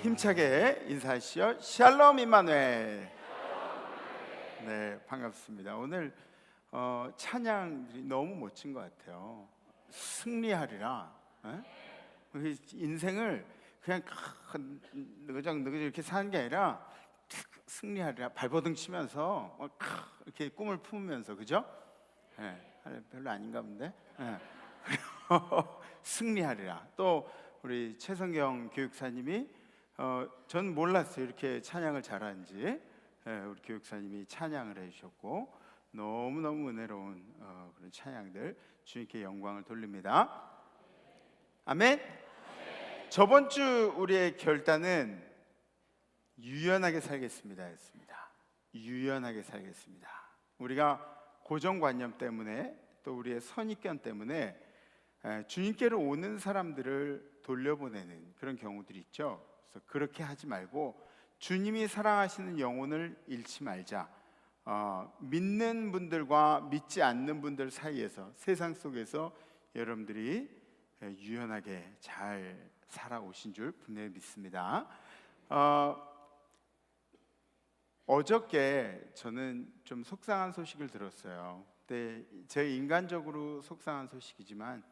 힘차게 인사하시죠. 샬롬 임마누엘. 네, 반갑습니다. 오늘 찬양들이 너무 멋진 것 같아요. 승리하리라. 인생을 그냥 느그적 이렇게 사는 게 아니라 승리하리라, 발버둥 치면서 이렇게 꿈을 품으면서, 그죠? 별로 아닌가 본데. 승리하리라. 또 우리 최성경 교육사님이 전 몰랐어요, 이렇게 찬양을 잘하는지. 우리 교육사님이 찬양을 해주셨고 너무너무 은혜로운 그런 찬양들, 주님께 영광을 돌립니다. 아멘. 저번 주 우리의 결단은 유연하게 살겠습니다 였습니다. 유연하게 살겠습니다. 우리가 고정관념 때문에, 또 우리의 선입견 때문에 주님께로 오는 사람들을 돌려보내는 그런 경우들이 있죠. 그래서 그렇게 하지 말고 주님이 사랑하시는 영혼을 잃지 말자. 믿는 분들과 믿지 않는 분들 사이에서, 세상 속에서 여러분들이 유연하게 잘 살아오신 줄 분명히 믿습니다. 어저께 저는 좀 속상한 소식을 들었어요. 근데 제 인간적으로 속상한 소식이지만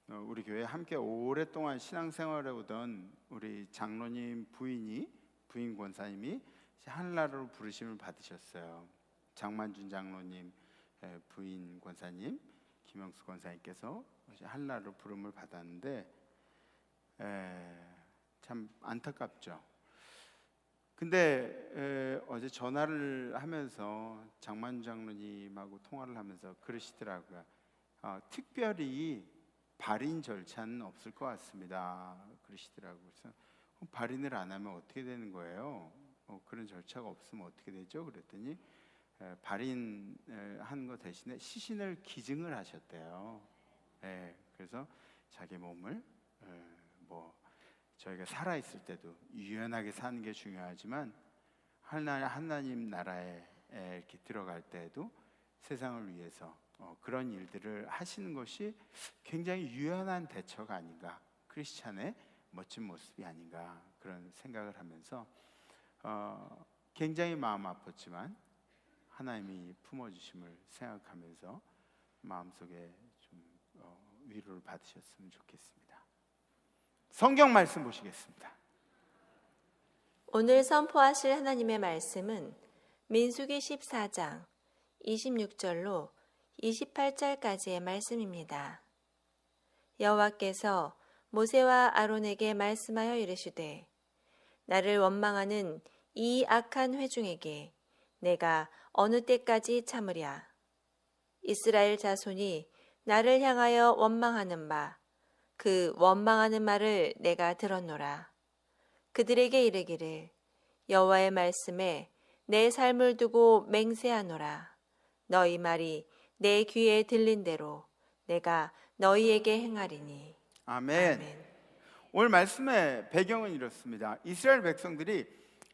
우리 교회 함께 오랫동안 신앙생활해 오던 우리 장로님 부인 권사님이 하늘나라로 부르심을 받으셨어요. 장만준 장로님 부인 권사님, 김영수 권사님께서 하늘나라로 부름을 받았는데 참 안타깝죠. 근데 어제 전화를 하면서 장만준 장로님하고 통화를 하면서 그러시더라고요. 특별히 발인 절차는 없을 것 같습니다, 그러시더라고요. 그래서 발인을 안 하면 어떻게 되는 거예요? 그런 절차가 없으면 어떻게 되죠? 그랬더니 발인하는 거 대신에 시신을 기증을 하셨대요. 그래서 자기 몸을 저희가 살아있을 때도 유연하게 사는 게 중요하지만 하나님 나라에 이렇게 들어갈 때에도 세상을 위해서 그런 일들을 하시는 것이 굉장히 유연한 대처가 아닌가, 크리스찬의 멋진 모습이 아닌가, 그런 생각을 하면서 굉장히 마음 아팠지만 하나님이 품어주심을 생각하면서 마음속에 좀 위로를 받으셨으면 좋겠습니다. 성경 말씀 보시겠습니다. 오늘 선포하실 하나님의 말씀은 민수기 14장 26절로 28절까지의 말씀입니다. 여호와께서 모세와 아론에게 말씀하여 이르시되, 나를 원망하는 이 악한 회중에게 내가 어느 때까지 참으랴. 이스라엘 자손이 나를 향하여 원망하는 바, 그 원망하는 말을 내가 들었노라. 그들에게 이르기를, 여호와의 말씀에 내 삶을 두고 맹세하노라. 너희 말이 내 귀에 들린 대로 내가 너희에게 행하리니. 아멘. 아멘. 오늘 말씀의 배경은 이렇습니다. 이스라엘 백성들이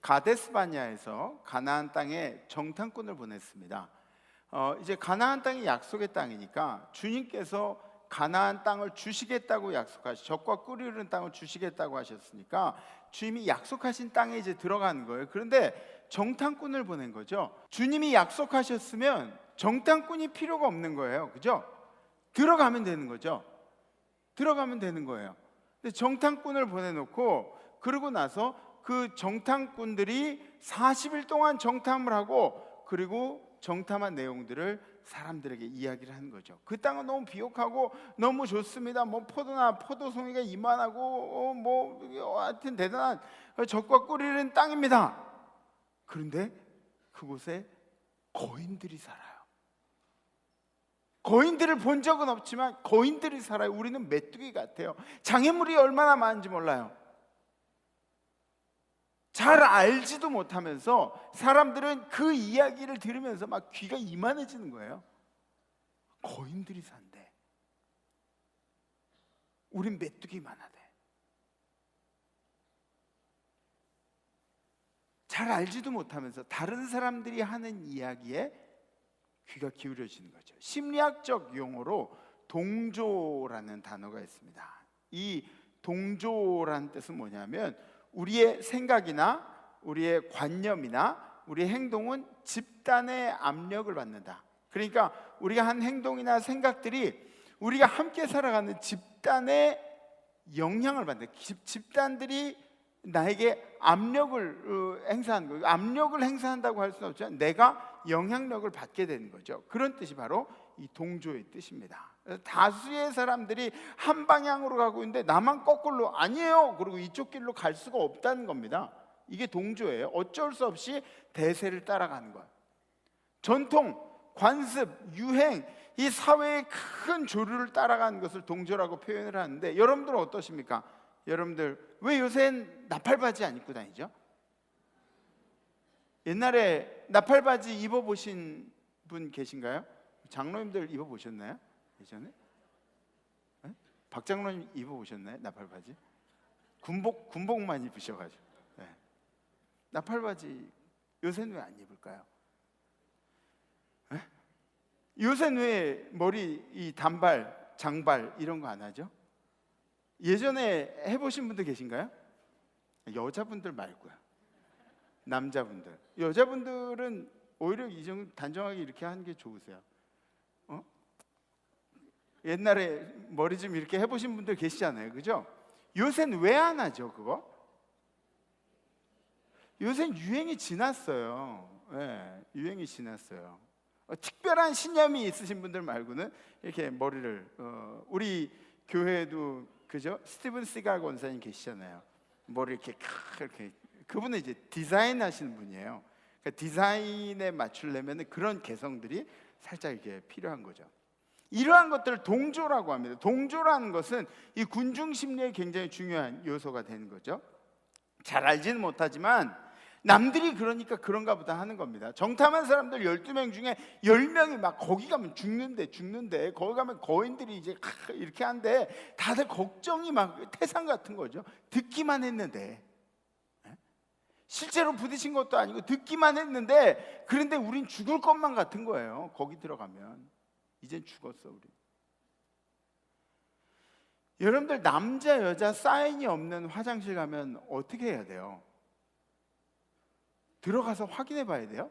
가데스바냐에서 가나안 땅에 정탐꾼을 보냈습니다. 이제 가나안 땅이 약속의 땅이니까 주님께서 가나안 땅을 주시겠다고 적과 꿀이 흐르는 땅을 주시겠다고 하셨으니까 주님이 약속하신 땅에 이제 들어가는 거예요. 그런데 정탐꾼을 보낸 거죠. 주님이 약속하셨으면 정탐꾼이 필요가 없는 거예요, 그죠? 들어가면 되는 거죠. 들어가면 되는 거예요. 근데 정탐꾼을 보내놓고, 그러고 나서 그 정탐꾼들이 40일 동안 정탐을 하고, 그리고 정탐한 내용들을 사람들에게 이야기를 하는 거죠. 그 땅은 너무 비옥하고 너무 좋습니다. 포도나 포도송이가 이만하고 하여튼 대단한 젖과 꿀이 흐르는 땅입니다. 그런데 그곳에 거인들이 살아요. 거인들을 본 적은 없지만 거인들이 살아요. 우리는 메뚜기 같아요. 장애물이 얼마나 많은지 몰라요. 잘 알지도 못하면서 사람들은 그 이야기를 들으면서 막 귀가 이만해지는 거예요. 거인들이 산대. 우린 메뚜기만 하대. 잘 알지도 못하면서 다른 사람들이 하는 이야기에 귀가 기울여지는 거죠. 심리학적 용어로 동조라는 단어가 있습니다. 이 동조라는 뜻은 뭐냐면 우리의 생각이나 우리의 관념이나 우리의 행동은 집단의 압력을 받는다. 그러니까 우리가 한 행동이나 생각들이 우리가 함께 살아가는 집단의 영향을 받는다. 집단들이 나에게 압력을 행사하는 거예요. 압력을 행사한다고 할 수는 없지만 내가 영향력을 받게 되는 거죠. 그런 뜻이 바로 이 동조의 뜻입니다. 다수의 사람들이 한 방향으로 가고 있는데 나만 거꾸로 아니에요. 그리고 이쪽 길로 갈 수가 없다는 겁니다. 이게 동조예요. 어쩔 수 없이 대세를 따라가는 거예요. 전통, 관습, 유행, 이 사회의 큰 조류를 따라가는 것을 동조라고 표현을 하는데 여러분들은 어떠십니까? 여러분들 왜 요새는 나팔바지 안 입고 다니죠? 옛날에 나팔바지 입어보신 분 계신가요? 장로님들 입어보셨나요? 예전에? 네? 박 장로님 입어보셨나요? 나팔바지? 군복만 입으셔가지고. 네. 나팔바지 요새는 왜 안 입을까요? 네? 요새는 왜 머리 이 단발, 장발 이런 거 안 하죠? 예전에 해보신 분들 계신가요? 여자분들 말고요. 남자분들. 여자분들은 오히려 이 정도 단정하게 이렇게 하는 게 좋으세요. 옛날에 머리 좀 이렇게 해보신 분들 계시잖아요, 그죠? 요새는 왜 안 하죠, 그거? 요새는 유행이 지났어요. 네, 유행이 지났어요. 특별한 신념이 있으신 분들 말고는 이렇게 머리를 우리 교회에도 그죠? 스티븐 시갈 권사님 계시잖아요. 머리 이렇게 그분은 이제 디자인 하시는 분이에요. 그러니까 디자인에 맞추려면 그런 개성들이 살짝 이렇게 필요한 거죠. 이러한 것들을 동조라고 합니다. 동조라는 것은 이 군중 심리에 굉장히 중요한 요소가 되는 거죠. 잘 알지는 못하지만 남들이 그러니까 그런가 보다 하는 겁니다. 정탐한 사람들 12명 중에 10명이 막 거기 가면 죽는데 거기 가면 거인들이 이제 이렇게 한데 다들 걱정이 막 태산 같은 거죠. 듣기만 했는데, 실제로 부딪힌 것도 아니고 듣기만 했는데, 그런데 우린 죽을 것만 같은 거예요. 거기 들어가면 이젠 죽었어 우리. 여러분들 남자 여자 사인이 없는 화장실 가면 어떻게 해야 돼요? 들어가서 확인해 봐야 돼요?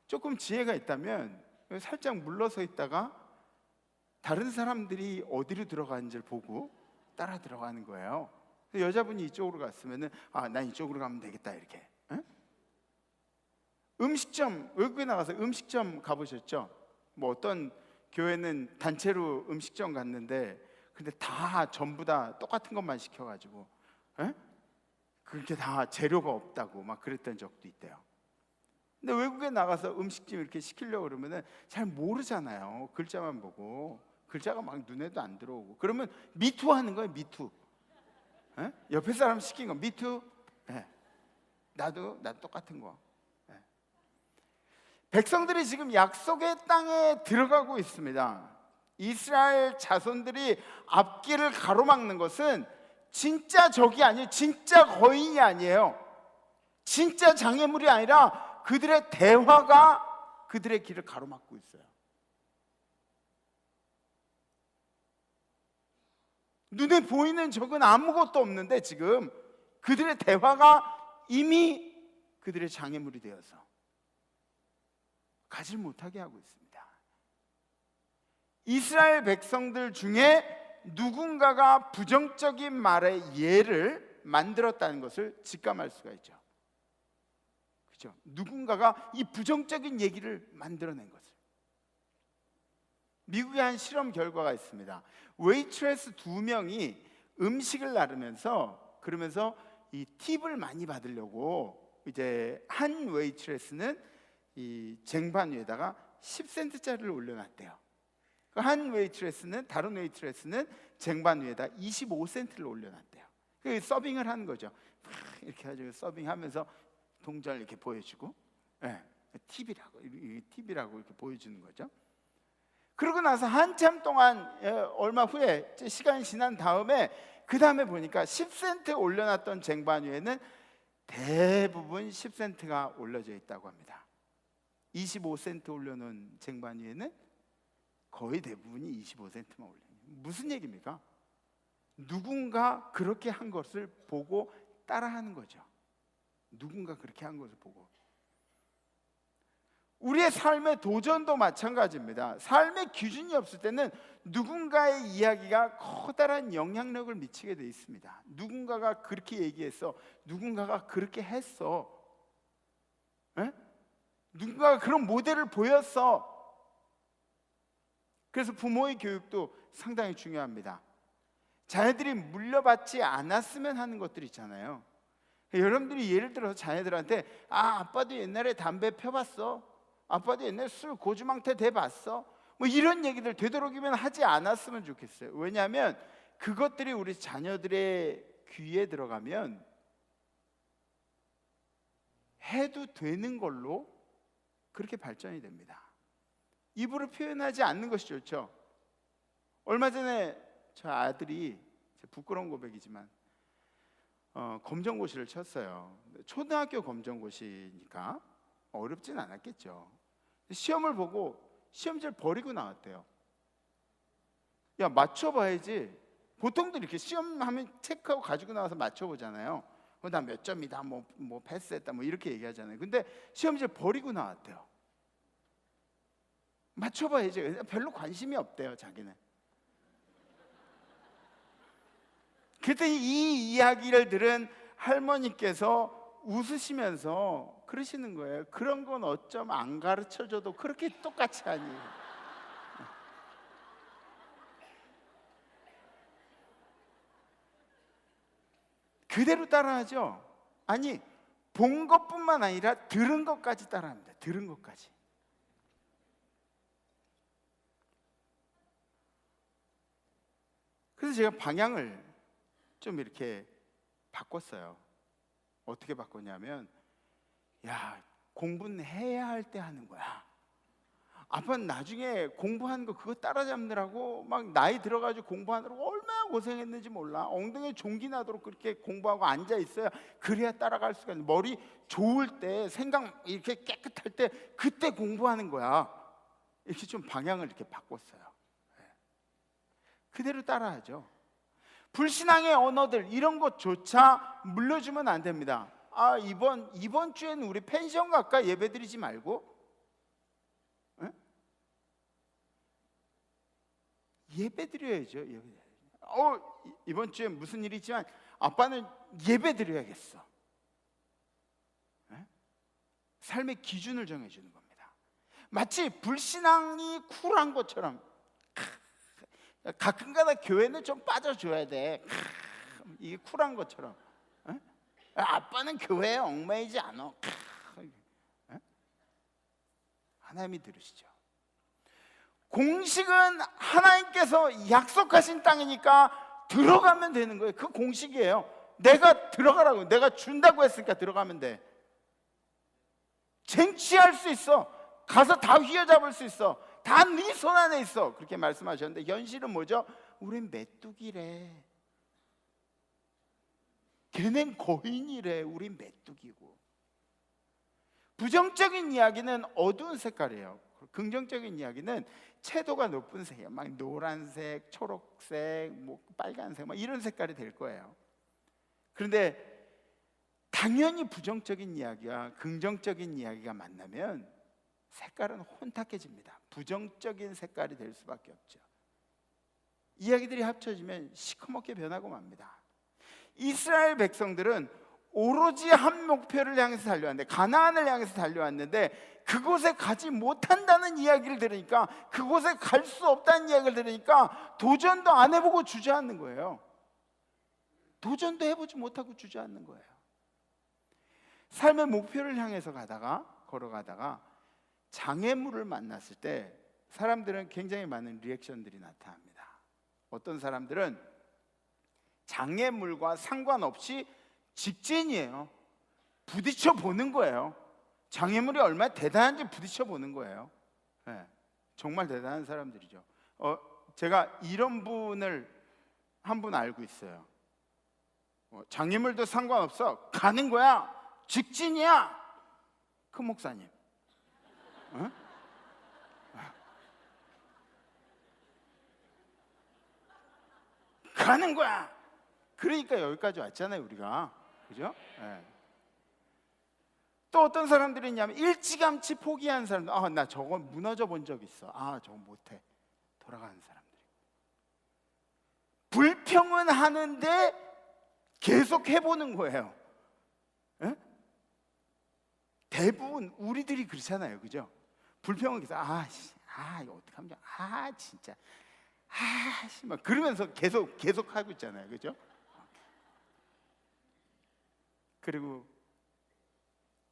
조금 지혜가 있다면 살짝 물러서 있다가 다른 사람들이 어디로 들어가는지를 보고 따라 들어가는 거예요. 여자분이 이쪽으로 갔으면은 난 이쪽으로 가면 되겠다 이렇게. 응? 음식점, 외국에 나가서 음식점 가보셨죠? 뭐 어떤 교회는 단체로 음식점 갔는데 근데 다 전부 다 똑같은 것만 시켜가지고 그렇게 다 재료가 없다고 막 그랬던 적도 있대요. 근데 외국에 나가서 음식점 이렇게 시키려고 그러면은 잘 모르잖아요. 글자만 보고 글자가 막 눈에도 안 들어오고 그러면 미투 하는 거예요. 미투. 옆에 사람 시킨 거 미투. 나도 똑같은 거. 백성들이 지금 약속의 땅에 들어가고 있습니다. 이스라엘 자손들이 앞길을 가로막는 것은 진짜 적이 아니에요. 진짜 거인이 아니에요. 진짜 장애물이 아니라 그들의 대화가 그들의 길을 가로막고 있어요. 눈에 보이는 적은 아무것도 없는데 지금 그들의 대화가 이미 그들의 장애물이 되어서 가지 못하게 하고 있습니다. 이스라엘 백성들 중에 누군가가 부정적인 말의 예를 만들었다는 것을 직감할 수가 있죠. 그렇죠? 누군가가 이 부정적인 얘기를 만들어낸 것을. 미국의 한 실험 결과가 있습니다. 웨이트레스 2명이 음식을 나르면서 그러면서 이 팁을 많이 받으려고 이제 한 웨이트레스는 이 쟁반 위에다가 10센트짜리를 올려놨대요. 한 웨이트레스는 다른 웨이트레스는 쟁반 위에다 25센트를 올려놨대요. 그 서빙을 하는 거죠. 이렇게 해가지고 서빙하면서 동전을 이렇게 보여주고, 팁이라고 이렇게 보여주는 거죠. 그러고 나서 한참 동안 얼마 후에 시간이 지난 다음에 그 다음에 보니까 10센트 올려놨던 쟁반 위에는 대부분 10센트가 올려져 있다고 합니다. 25센트 올려놓은 쟁반 위에는 거의 대부분이 25센트만 올려요. 무슨 얘기입니까? 누군가 그렇게 한 것을 보고 따라하는 거죠. 누군가 그렇게 한 것을 보고. 우리의 삶의 도전도 마찬가지입니다. 삶의 기준이 없을 때는 누군가의 이야기가 커다란 영향력을 미치게 돼 있습니다. 누군가가 그렇게 얘기했어. 누군가가 그렇게 했어. 에? 누군가가 그런 모델을 보였어. 그래서 부모의 교육도 상당히 중요합니다. 자녀들이 물려받지 않았으면 하는 것들 있잖아요. 여러분들이 예를 들어서 자녀들한테 아빠도 옛날에 담배 펴봤어. 아빠도 옛날에 술 고주망태 대봤어. 뭐 이런 얘기들 되도록이면 하지 않았으면 좋겠어요. 왜냐하면 그것들이 우리 자녀들의 귀에 들어가면 해도 되는 걸로 그렇게 발전이 됩니다. 입으로 표현하지 않는 것이 좋죠. 얼마 전에 저 아들이, 부끄러운 고백이지만 검정고시를 쳤어요. 초등학교 검정고시니까 어렵진 않았겠죠. 시험을 보고 시험지를 버리고 나왔대요. 야, 맞춰봐야지. 보통도 이렇게 시험하면 체크하고 가지고 나와서 맞춰보잖아요. 나 몇 점이다, 뭐 패스했다, 뭐 이렇게 얘기하잖아요. 근데 시험지를 버리고 나왔대요. 맞춰봐야지. 별로 관심이 없대요, 자기는. 그때 이 이야기를 들은 할머니께서 웃으시면서 그러시는 거예요. 그런 건 어쩜 안 가르쳐줘도 그렇게 똑같이 하니. 그대로 따라하죠. 아니, 본 것뿐만 아니라 들은 것까지 따라합니다. 들은 것까지. 그래서 제가 방향을 좀 이렇게 바꿨어요. 어떻게 바꿨냐면, 야, 공부는 해야 할 때 하는 거야. 아빠는 나중에 공부하는 거 그거 따라잡느라고 막 나이 들어가지고 공부하느라고 얼마나 고생했는지 몰라. 엉덩이에 종기 나도록 그렇게 공부하고 앉아 있어야 그래야 따라갈 수가 있는. 머리 좋을 때, 생각 이렇게 깨끗할 때 그때 공부하는 거야. 이렇게 좀 방향을 이렇게 바꿨어요. 그대로 따라하죠. 불신앙의 언어들 이런 것조차 물려주면 안 됩니다. 이번 주에는 우리 펜션 갈까? 예배드리지 말고 예배드려야죠. 이번 주에 무슨 일이 있지만 아빠는 예배드려야겠어. 삶의 기준을 정해주는 겁니다. 마치 불신앙이 쿨한 것처럼 가끔가다 교회는 좀 빠져줘야 돼. 이게 쿨한 것처럼. 아빠는 교회에 얽매이지 않아. 하나님이 들으시죠. 공식은 하나님께서 약속하신 땅이니까 들어가면 되는 거예요. 그 공식이에요. 내가 들어가라고, 내가 준다고 했으니까 들어가면 돼. 쟁취할 수 있어. 가서 다 휘어잡을 수 있어. 다 네 손 안에 있어. 그렇게 말씀하셨는데 현실은 뭐죠? 우린 메뚜기래. 걔넨 거인이래. 우린 메뚜기고. 부정적인 이야기는 어두운 색깔이에요. 긍정적인 이야기는 채도가 높은 색이에요. 막 노란색, 초록색, 뭐 빨간색, 막 이런 색깔이 될 거예요. 그런데 당연히 부정적인 이야기와 긍정적인 이야기가 만나면 색깔은 혼탁해집니다. 부정적인 색깔이 될 수밖에 없죠. 이야기들이 합쳐지면 시커멓게 변하고 맙니다. 이스라엘 백성들은 오로지 한 목표를 향해서 달려왔는데, 가나안을 향해서 달려왔는데 그곳에 가지 못한다는 이야기를 들으니까, 그곳에 갈 수 없다는 이야기를 들으니까 도전도 안 해보고 주저앉는 거예요. 도전도 해보지 못하고 주저앉는 거예요. 삶의 목표를 향해서 걸어가다가 장애물을 만났을 때 사람들은 굉장히 많은 리액션들이 나타납니다. 어떤 사람들은 장애물과 상관없이 직진이에요. 부딪혀 보는 거예요. 장애물이 얼마나 대단한지 부딪혀 보는 거예요. 네, 정말 대단한 사람들이죠. 제가 이런 분을 한 분 알고 있어요. 장애물도 상관없어. 가는 거야. 직진이야. 큰 목사님. 가는 거야. 그러니까 여기까지 왔잖아요, 우리가. 그죠? 예. 또 어떤 사람들이 있냐면 일찌감치 포기한 사람들. 나 저거 무너져 본 적 있어. 저거 못해. 돌아가는 사람들이. 불평은 하는데 계속 해보는 거예요. 예? 대부분 우리들이 그렇잖아요, 그죠? 불평은 계속 이거 어떡하면 진짜 막 그러면서 계속 하고 있잖아요, 그죠? 그리고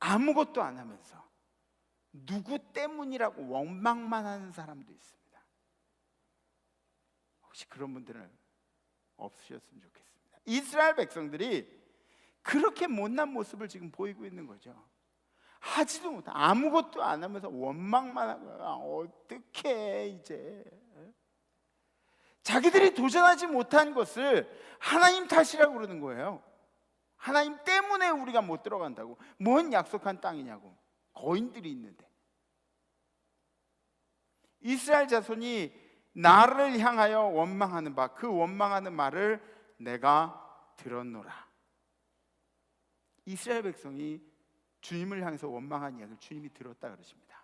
아무것도 안 하면서 누구 때문이라고 원망만 하는 사람도 있습니다. 혹시 그런 분들은 없으셨으면 좋겠습니다. 이스라엘 백성들이 그렇게 못난 모습을 지금 보이고 있는 거죠. 하지도 못해, 아무것도 안 하면서 원망만 하고 어떻게 이제 자기들이 도전하지 못한 것을 하나님 탓이라고 그러는 거예요. 하나님 때문에 우리가 못 들어간다고. 뭔 약속한 땅이냐고. 거인들이 있는데. 이스라엘 자손이 나를 향하여 원망하는 바, 그 원망하는 말을 내가 들었노라. 이스라엘 백성이 주님을 향해서 원망한 이야기를 주님이 들었다 그러십니다.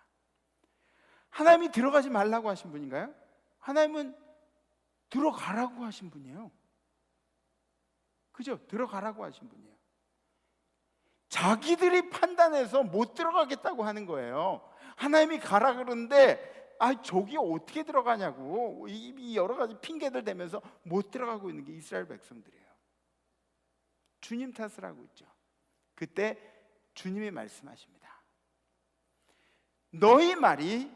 하나님이 들어가지 말라고 하신 분인가요? 하나님은 들어가라고 하신 분이에요. 그죠? 들어가라고 하신 분이에요. 자기들이 판단해서 못 들어가겠다고 하는 거예요. 하나님이 가라 그러는데 저기 어떻게 들어가냐고 이 여러 가지 핑계들 대면서 못 들어가고 있는 게 이스라엘 백성들이에요. 주님 탓을 하고 있죠. 그때 주님이 말씀하십니다. 너희 말이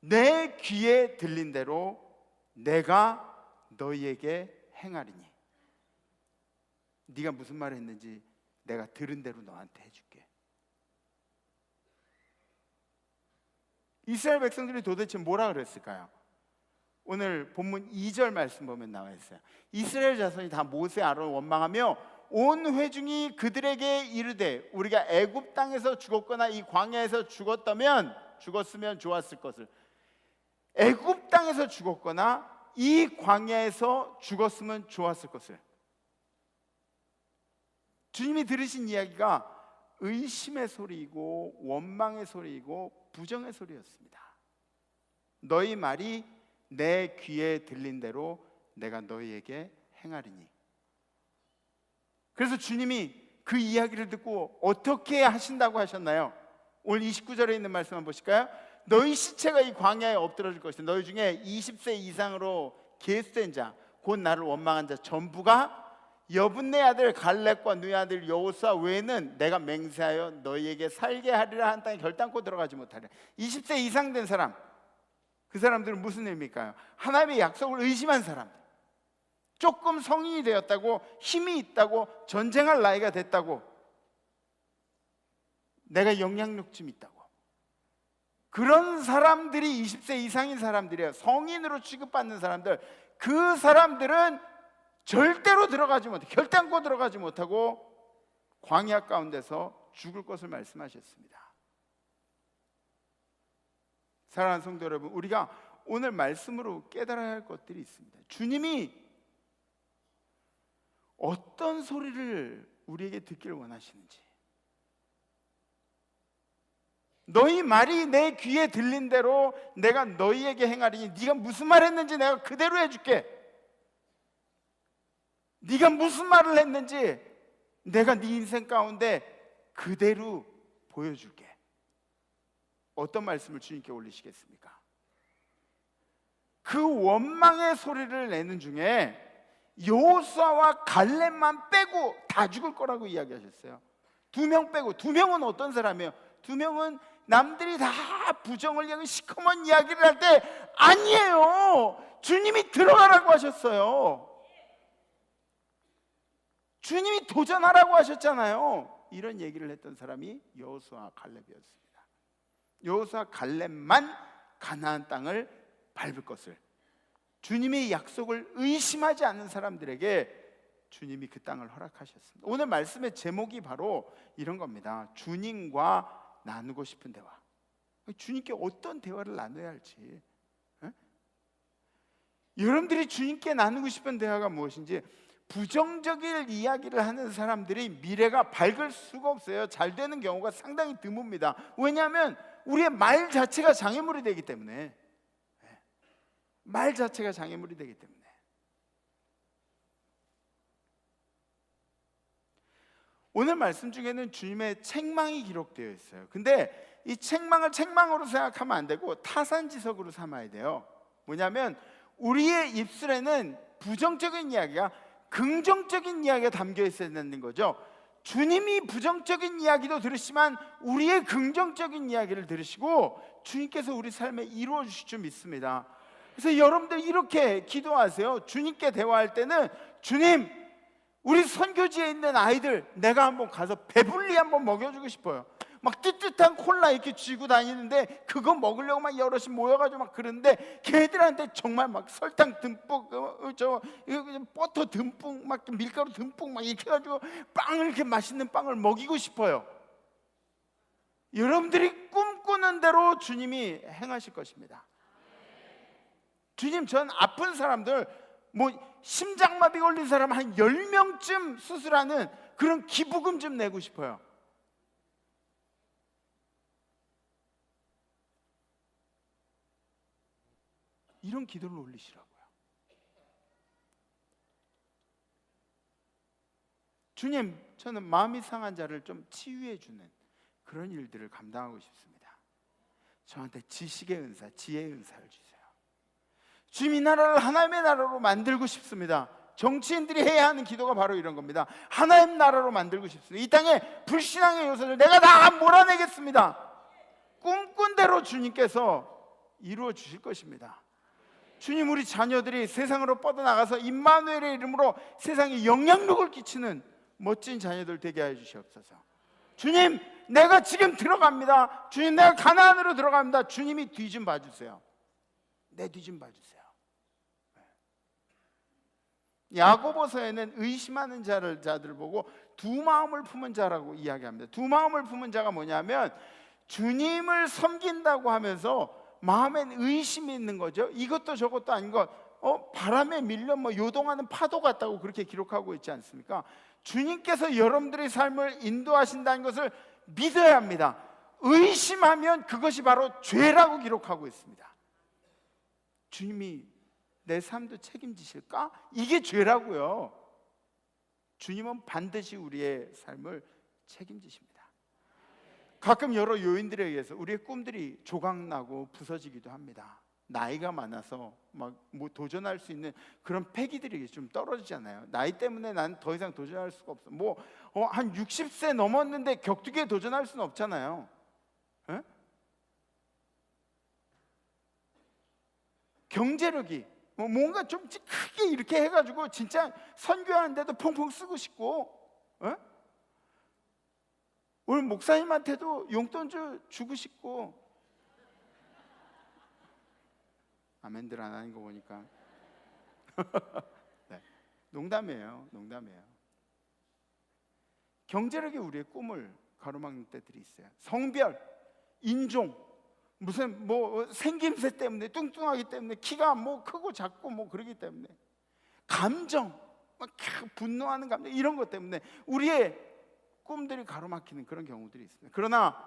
내 귀에 들린 대로 내가 너희에게 행하리니. 네가 무슨 말을 했는지 내가 들은 대로 너한테 해줄게. 이스라엘 백성들이 도대체 뭐라 그랬을까요? 오늘 본문 2절 말씀 보면 나와 있어요. 이스라엘 자손이 다 모세 아론을 원망하며 온 회중이 그들에게 이르되 우리가 애굽 땅에서 죽었거나 이 광야에서 죽었으면 좋았을 것을. 애굽 땅에서 죽었거나 이 광야에서 죽었으면 좋았을 것을. 주님이 들으신 이야기가 의심의 소리이고 원망의 소리이고 부정의 소리였습니다. 너희 말이 내 귀에 들린 대로 내가 너희에게 행하리니. 그래서 주님이 그 이야기를 듣고 어떻게 하신다고 하셨나요? 오늘 29절에 있는 말씀 한번 보실까요? 너희 시체가 이 광야에 엎드러질 것이다. 너희 중에 20세 이상으로 계수된 자, 곧 나를 원망한 자 전부가 여분네 아들 갈렙과 누이 아들 여호수아 외에는 내가 맹세하여 너희에게 살게 하리라 한 땅에 결단코 들어가지 못하리라. 20세 이상 된 사람, 그 사람들은 무슨 의미일까요? 하나님의 약속을 의심한 사람들, 조금 성인이 되었다고, 힘이 있다고, 전쟁할 나이가 됐다고, 내가 영향력 좀 있다고, 그런 사람들이 20세 이상인 사람들이에요. 성인으로 취급받는 사람들. 그 사람들은 절대로 들어가지 못해, 결단코 들어가지 못하고 광야 가운데서 죽을 것을 말씀하셨습니다. 사랑하는 성도 여러분, 우리가 오늘 말씀으로 깨달아야 할 것들이 있습니다. 주님이 어떤 소리를 우리에게 듣기를 원하시는지. 너희 말이 내 귀에 들린 대로 내가 너희에게 행하리니. 네가 무슨 말 했는지 내가 그대로 해줄게. 네가 무슨 말을 했는지 내가 네 인생 가운데 그대로 보여줄게. 어떤 말씀을 주님께 올리시겠습니까? 그 원망의 소리를 내는 중에 여호수아와 갈렙만 빼고 다 죽을 거라고 이야기하셨어요. 2명 빼고. 2명은 어떤 사람이에요? 2명은 남들이 다 부정을 향해 시커먼 이야기를 할 때 아니에요, 주님이 들어가라고 하셨어요. 주님이 도전하라고 하셨잖아요. 이런 얘기를 했던 사람이 여호수아 갈렙이었습니다. 여호수아 갈렙만 가나안 땅을 밟을 것을, 주님의 약속을 의심하지 않는 사람들에게 주님이 그 땅을 허락하셨습니다. 오늘 말씀의 제목이 바로 이런 겁니다. 주님과 나누고 싶은 대화. 주님께 어떤 대화를 나눠야 할지. 여러분들이 주님께 나누고 싶은 대화가 무엇인지, 부정적인 이야기를 하는 사람들이 미래가 밝을 수가 없어요. 잘 되는 경우가 상당히 드뭅니다. 왜냐하면 우리의 말 자체가 장애물이 되기 때문에. 말 자체가 장애물이 되기 때문에. 오늘 말씀 중에는 주님의 책망이 기록되어 있어요. 근데 이 책망을 책망으로 생각하면 안 되고 타산지석으로 삼아야 돼요. 뭐냐면 우리의 입술에는 부정적인 이야기가, 긍정적인 이야기가 담겨 있어야 되는 거죠. 주님이 부정적인 이야기도 들으시지만 우리의 긍정적인 이야기를 들으시고 주님께서 우리 삶에 이루어 주실 줄 믿습니다. 그래서 여러분들 이렇게 기도하세요. 주님께 대화할 때는, 주님, 우리 선교지에 있는 아이들 내가 한번 가서 배불리 한번 먹여주고 싶어요. 막 뜨뜻한 콜라 이렇게 쥐고 다니는데 그거 먹으려고 막 여럿이 모여가지고 막 그러는데, 걔들한테 정말 막 설탕 듬뿍, 버터 듬뿍, 막 밀가루 듬뿍 막 이렇게 해가지고 빵을, 이렇게 맛있는 빵을 먹이고 싶어요. 여러분들이 꿈꾸는 대로 주님이 행하실 것입니다. 주님, 전 아픈 사람들, 뭐 심장마비 걸린 사람 한 10명쯤 수술하는 그런 기부금 좀 내고 싶어요. 이런 기도를 올리시라고요. 주님, 저는 마음이 상한 자를 좀 치유해 주는 그런 일들을 감당하고 싶습니다. 저한테 지식의 은사, 지혜의 은사를 주세요. 주님, 이 나라를 하나님의 나라로 만들고 싶습니다. 정치인들이 해야 하는 기도가 바로 이런 겁니다. 하나님 나라로 만들고 싶습니다. 이 땅에 불신앙의 요소를 내가 다 몰아내겠습니다. 꿈꾼 대로 주님께서 이루어 주실 것입니다. 주님, 우리 자녀들이 세상으로 뻗어나가서 임마누엘의 이름으로 세상에 영향력을 끼치는 멋진 자녀들 되게 해 주시옵소서. 주님, 내가 지금 들어갑니다. 주님, 내가 가나안으로 들어갑니다. 주님이 뒤 좀 봐주세요. 내 뒤 좀 봐주세요. 야고보서에는 의심하는 자들을 보고 두 마음을 품은 자라고 이야기합니다. 두 마음을 품은 자가 뭐냐면, 주님을 섬긴다고 하면서 마음엔 의심이 있는 거죠. 이것도 저것도 아닌 것, 바람에 밀려 뭐 요동하는 파도 같다고 그렇게 기록하고 있지 않습니까? 주님께서 여러분들의 삶을 인도하신다는 것을 믿어야 합니다. 의심하면 그것이 바로 죄라고 기록하고 있습니다. 주님이 내 삶도 책임지실까? 이게 죄라고요. 주님은 반드시 우리의 삶을 책임지십니다. 가끔 여러 요인들에 의해서 우리의 꿈들이 조각나고 부서지기도 합니다. 나이가 많아서 막 뭐 도전할 수 있는 그런 패기들이 좀 떨어지잖아요. 나이 때문에 난 더 이상 도전할 수가 없어. 한 60세 넘었는데 격투기에 도전할 수는 없잖아요. 에? 경제력이 뭔가 좀 크게 이렇게 해가지고 진짜 선교하는데도 펑펑 쓰고 싶고, 에? 오늘 목사님한테도 용돈 주고 싶고. 아멘들 안 하는 거 보니까 네. 농담이에요. 경제력이 우리의 꿈을 가로막는 때들이 있어요. 성별, 인종, 무슨 생김새 때문에, 뚱뚱하기 때문에, 키가 크고 작고 그러기 때문에, 감정, 막 분노하는 감정, 이런 것 때문에 우리의 꿈들이 가로막히는 그런 경우들이 있습니다. 그러나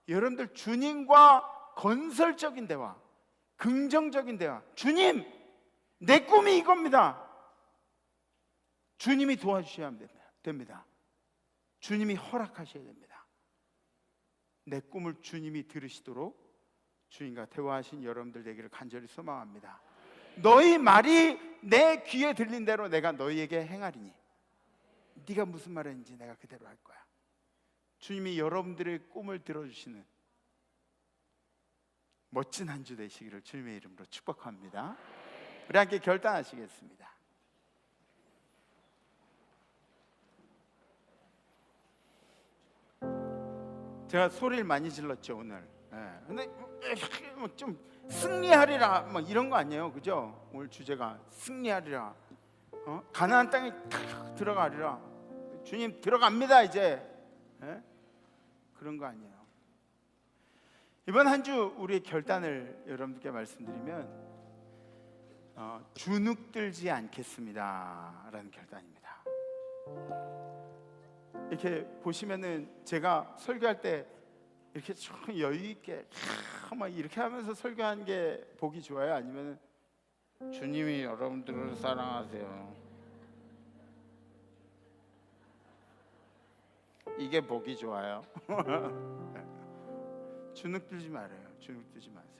여러분들, 주님과 건설적인 대화, 긍정적인 대화, 주님, 내 꿈이 이겁니다. 주님이 도와주셔야 됩니다. 주님이 허락하셔야 됩니다. 내 꿈을 주님이 들으시도록 주님과 대화하신 여러분들 되기를 간절히 소망합니다. 너희 말이 내 귀에 들린 대로 내가 너희에게 행하리니, 네가 무슨 말했는지 내가 그대로 할 거야. 주님이 여러분들의 꿈을 들어주시는 멋진 한 주 되시기를 주님의 이름으로 축복합니다. 우리 함께 결단하시겠습니다. 제가 소리를 많이 질렀죠 오늘. 근데 좀 승리하리라 이런 거 아니에요, 그죠? 오늘 주제가 승리하리라, 가나안 땅에 들어가리라, 주님 들어갑니다 이제, 그런 거 아니에요. 이번 한 주 우리의 결단을 여러분들께 말씀드리면, 주눅들지 않겠습니다라는 결단입니다. 이렇게 보시면은 제가 설교할 때 이렇게 좀 여유 있게 막 이렇게 하면서 설교하는 게 보기 좋아요? 아니면 주님이 여러분들을 사랑하세요, 이게 보기 좋아요? 주눅들지 말아요. 주눅들지 마세요.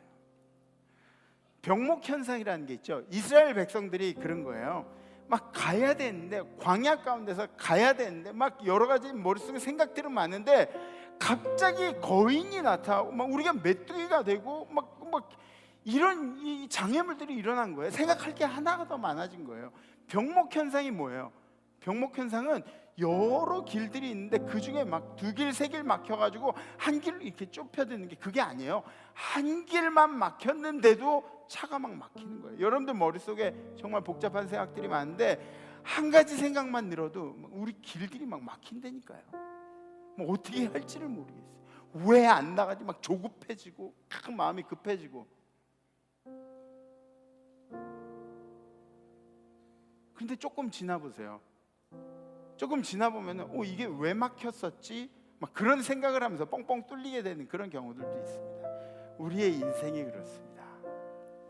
병목 현상이라는 게 있죠. 이스라엘 백성들이 그런 거예요. 막 가야 되는데, 광야 가운데서 가야 되는데 막 여러 가지 머릿속에 생각들은 많은데 갑자기 거인이 나타나고 막 우리가 메뚜기가 되고 막 이런 이 장애물들이 일어난 거예요. 생각할 게 하나가 더 많아진 거예요. 병목 현상이 뭐예요? 병목 현상은 여러 길들이 있는데 그 중에 막 2길, 3길 막혀가지고 한 길로 이렇게 좁혀드는 게 그게 아니에요. 한 길만 막혔는데도 차가 막 막히는 거예요. 여러분들 머릿속에 정말 복잡한 생각들이 많은데 한 가지 생각만 들어도 우리 길들이 막 막힌다니까요. 뭐 어떻게 할지를 모르겠어요. 왜 안 나가지? 막 조급해지고 마음이 급해지고. 근데 조금 지나보세요. 조금 지나보면 이게 왜 막혔었지? 막 그런 생각을 하면서 뻥뻥 뚫리게 되는 그런 경우들도 있습니다. 우리의 인생이 그렇습니다.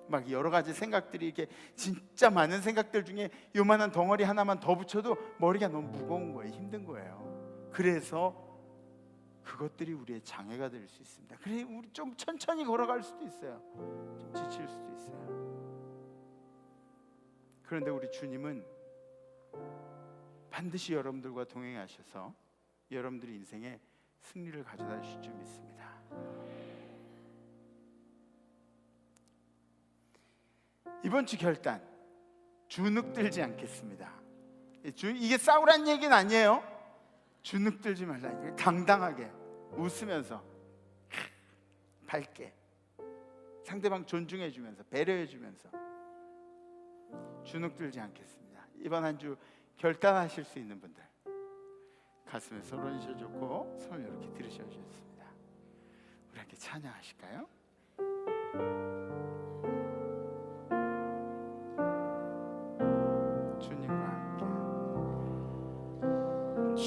막 여러 가지 생각들이 이렇게 진짜 많은 생각들 중에 요만한 덩어리 하나만 더 붙여도 머리가 너무 무거운 거예요. 힘든 거예요. 그래서 그것들이 우리의 장애가 될 수 있습니다. 그래 우리 좀 천천히 걸어갈 수도 있어요. 좀 지칠 수도 있어요. 그런데 우리 주님은 반드시 여러분들과 동행하셔서 여러분들의 인생에 승리를 가져다 주실 줄 믿습니다. 이번 주 결단, 주눅들지 않겠습니다. 이게 싸우란 얘기는 아니에요. 주눅들지 말라. 당당하게 웃으면서 밝게 상대방 존중해주면서 배려해주면서 주눅들지 않겠습니다. 이번 한 주 결단하실 수 있는 분들 가슴에 손 올리셔주고 손을 이렇게 들으셔주셨습니다. 우리 함께 찬양하실까요?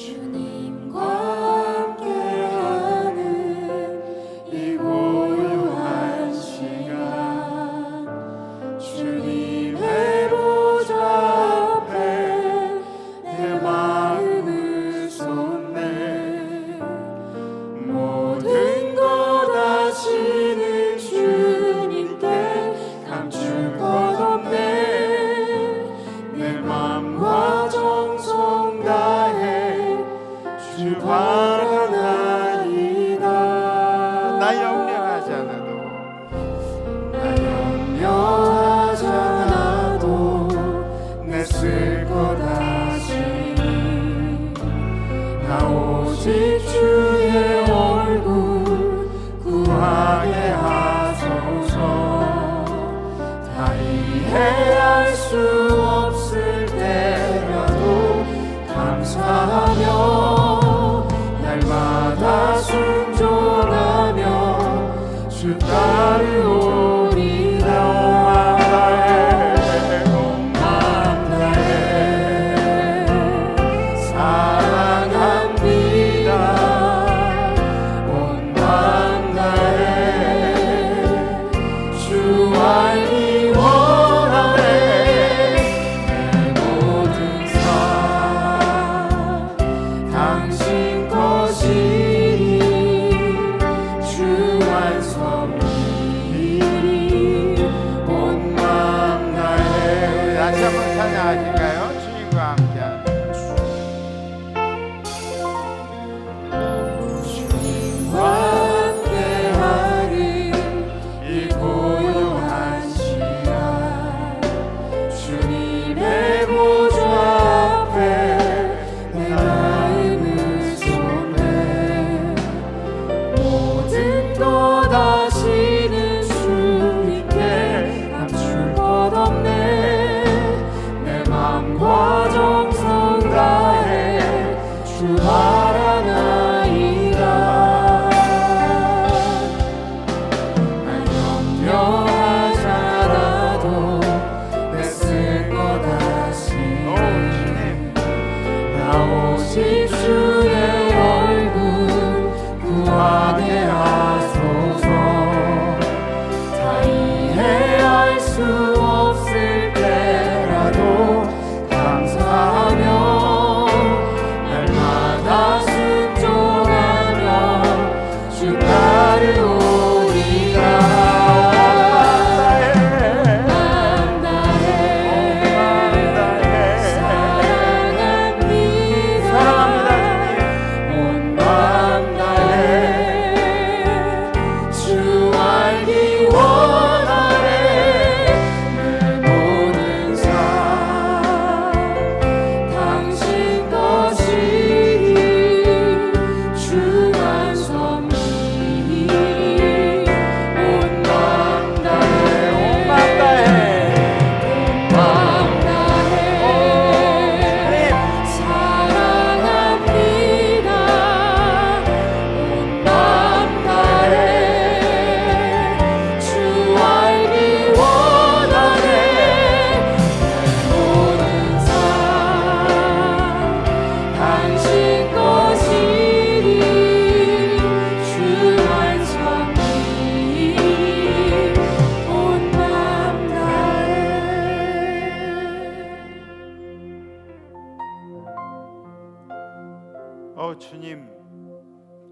주님과 함께 함께하는 이 고요한 시간 주님의 보좌 앞에 내 마음을 쏟네 모든 것 아시는 주님께 감출 것 없네 내 맘과 정성 다해 주 바라나이다 나 염려하지 않아도 염려하지 않아도 내쓸 것 아시니 나 오직 주의 얼굴 구하게 하소서 다 이해할 수 없을 때라도 감사하며 날마다 순종하며 주 따르오리다 온 마음 다해 사랑합니다 온 마음 다해 주 알기 원하네 내 모든 삶 당신 것이니 주 완성이니 온 마음 다해 다시 한번 찬양하실까요? 주님과 함께하는 주님과 함께하는 이 고요한 시간 주님의 보좌 앞에 내 마음을 쏟네 모든 것 아시는 주님께 감출 것 없네 내 맘과 정성 다해 주 바라나이다 난 염려하지 않아도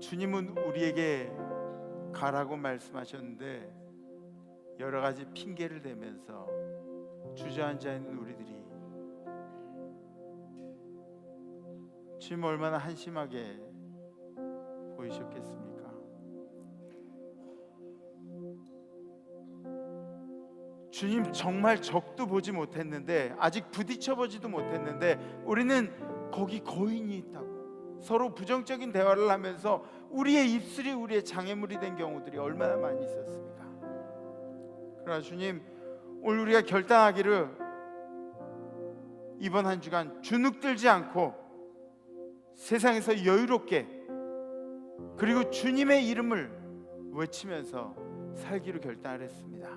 주님은 우리에게 가라고 말씀하셨는데 여러 가지 핑계를 대면서 주저앉아 있는 우리들이 주님 얼마나 한심하게 보이셨겠습니까? 주님 정말 적도 보지 못했는데, 아직 부딪혀 보지도 못했는데 우리는 거기 거인이 있다고 서로 부정적인 대화를 하면서 우리의 입술이 우리의 장애물이 된 경우들이 얼마나 많이 있었습니까? 그러나 주님, 오늘 우리가 결단하기를 이번 한 주간 주눅들지 않고 세상에서 여유롭게, 그리고 주님의 이름을 외치면서 살기로 결단을 했습니다.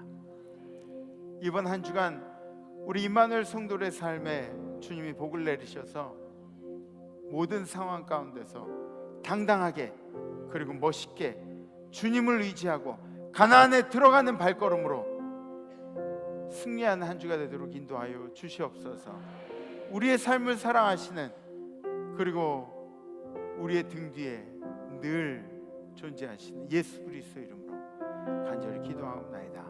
이번 한 주간 우리 임마누엘 성도의 삶에 주님이 복을 내리셔서 모든 상황 가운데서 당당하게 그리고 멋있게 주님을 의지하고 가나안에 들어가는 발걸음으로 승리하는 한 주가 되도록 인도하여 주시옵소서. 우리의 삶을 사랑하시는, 그리고 우리의 등 뒤에 늘 존재하시는 예수 그리스도 이름으로 간절히 기도하옵나이다.